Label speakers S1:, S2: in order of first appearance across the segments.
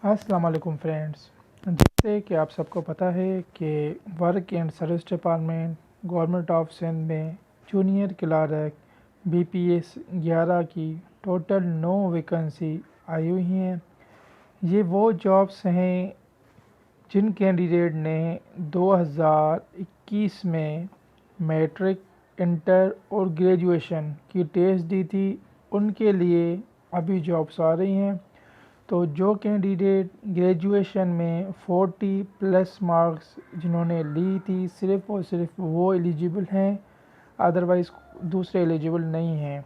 S1: अस्सलाम वालेकुम फ्रेंड्स। जैसे कि आप सबको पता है कि work and service department government of Sindh में जूनियर क्लार्क बीपीएस 11 की टोटल 9 वैकेंसी आई हुई हैं। ये वो जॉब्स हैं जिन कैंडिडेट ने 2021 में मैट्रिक, इंटर और ग्रेजुएशन की टेस्ट दी थी, उनके लिए अभी जॉब्स आ रही हैं। तो जो कैंडिडेट ग्रेजुएशन में 40 प्लस मार्क्स जिन्होंने ली थी, सिर्फ़ और सिर्फ वो एलिजिबल हैं, अदरवाइज़ दूसरे एलिजिबल नहीं हैं।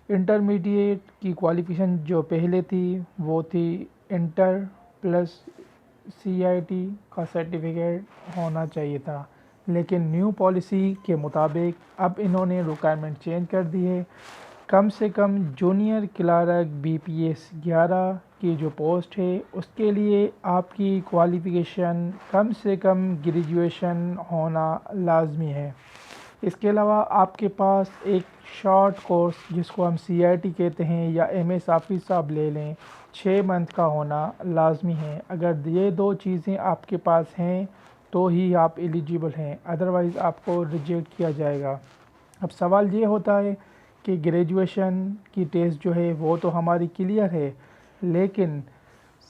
S1: इंटरमीडिएट की क्वालिफ़िकेशन जो पहले थी वो थी इंटर प्लस सीआईटी का सर्टिफिकेट होना चाहिए था, लेकिन न्यू पॉलिसी के मुताबिक अब इन्होंने रिक्वायरमेंट चेंज कर दी है। कम से कम जूनियर क्लार्क बीपीएस 11 की जो पोस्ट है उसके लिए आपकी क्वालिफ़िकेशन कम से कम ग्रेजुएशन होना लाजमी है। इसके अलावा आपके पास एक शॉर्ट कोर्स जिसको हम सीआईटी कहते हैं या एमएस ऑफिस आप ले लें, 6 मंथ का होना लाजमी है। अगर ये दो चीज़ें आपके पास हैं तो ही आप एलिजिबल हैं, अदरवाइज़ आपको रिजेक्ट किया जाएगा। अब सवाल ये होता है कि ग्रेजुएशन की टेस्ट जो है वो तो हमारी क्लियर है, लेकिन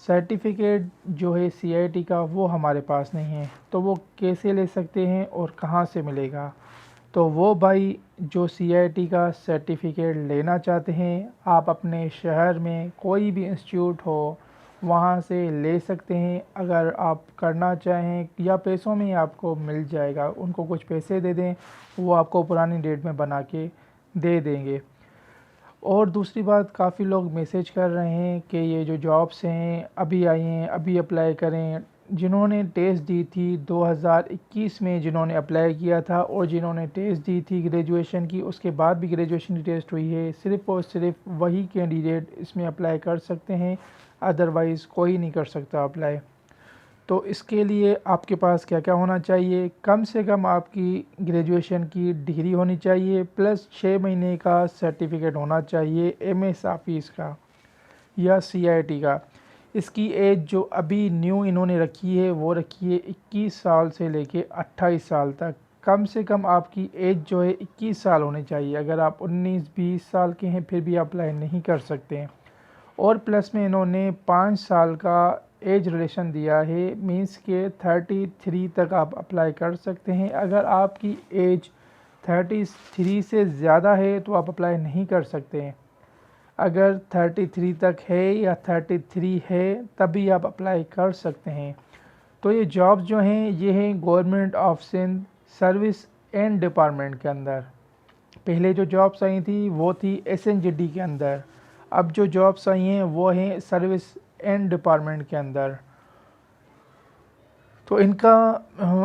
S1: सर्टिफिकेट जो है सीआईटी का वो हमारे पास नहीं है, तो वो कैसे ले सकते हैं और कहाँ से मिलेगा? तो वो भाई जो सीआईटी का सर्टिफिकेट लेना चाहते हैं, आप अपने शहर में कोई भी इंस्टीट्यूट हो वहाँ से ले सकते हैं। अगर आप करना चाहें या पैसों में ही आपको मिल जाएगा, उनको कुछ पैसे दे दें, वो आपको पुरानी डेट में बना के दे देंगे। और दूसरी बात, काफ़ी लोग मैसेज कर रहे हैं कि ये जो जॉब्स हैं अभी आई हैं, अभी अप्लाई करें। जिन्होंने टेस्ट दी थी 2021 में, जिन्होंने अप्लाई किया था और जिन्होंने टेस्ट दी थी ग्रेजुएशन की, उसके बाद भी ग्रेजुएशन की टेस्ट हुई है, सिर्फ़ और सिर्फ वही कैंडिडेट इसमें अप्लाई कर सकते हैं, अदरवाइज़ कोई नहीं कर सकता अप्लाई। तो इसके लिए आपके पास क्या क्या होना चाहिए? कम से कम आपकी ग्रेजुएशन की डिग्री होनी चाहिए, प्लस 6 महीने का सर्टिफिकेट होना चाहिए एमएस ऑफिस का या सीआईटी का। इसकी एज जो अभी न्यू इन्होंने रखी है वो रखी है 21 साल से लेके 28 साल तक। कम से कम आपकी एज जो है 21 साल होनी चाहिए। अगर आप 19-20 साल के हैं फिर भी अप्लाई नहीं कर सकते हैं। और प्लस में इन्होंने 5 साल का एज रिलेशन दिया है, मींस के 33 तक आप अप्लाई कर सकते हैं। अगर आपकी एज 33 से ज़्यादा है तो आप अप्लाई नहीं कर सकते हैं। अगर 33 तक है या 33 है तभी आप अप्लाई कर सकते हैं। तो ये जॉब्स जो हैं ये हैं government of Sindh service and department के अंदर। पहले जो जॉब्स आई थी वो थी एसएनजीडी के अंदर, अब जो जॉब्स आई हैं वो हैं सर्विस एंड डिपार्टमेंट के अंदर। तो इनका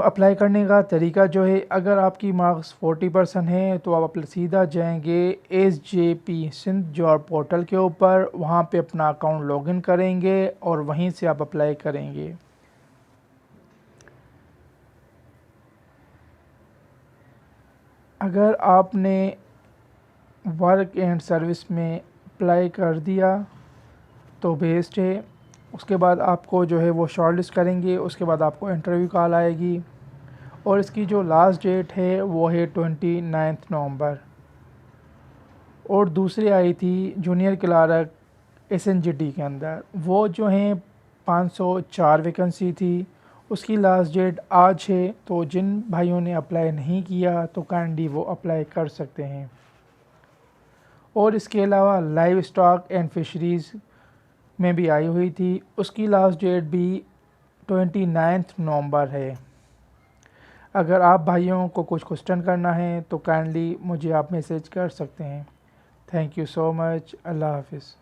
S1: अप्लाई करने का तरीका जो है, अगर आपकी मार्क्स 40% है तो आप सीधा जाएंगे एसजेपी सिंध जॉब पोर्टल के ऊपर, वहाँ पे अपना अकाउंट लॉगिन करेंगे और वहीं से आप अप्लाई करेंगे। अगर आपने वर्क एंड सर्विस में अप्लाई कर दिया तो बेस्ट है। उसके बाद आपको जो है वो शॉर्टलिस्ट करेंगे, उसके बाद आपको इंटरव्यू कॉल आएगी और इसकी जो लास्ट डेट है वो है 29 नवंबर। और दूसरी आई थी जूनियर क्लार्क एसएनजीडी के अंदर, वो जो हैं 504 वैकेंसी थी, उसकी लास्ट डेट आज है। तो जिन भाइयों ने अप्लाई नहीं किया तो काइंडली वो अप्लाई कर सकते हैं। और इसके अलावा लाइव स्टॉक एंड फिशरीज़ में भी आई हुई थी, उसकी लास्ट डेट भी 29 नवंबर है। अगर आप भाइयों को कुछ क्वेश्चन करना है तो काइंडली मुझे आप मैसेज कर सकते हैं। Thank you so much. Allah हाफिज़।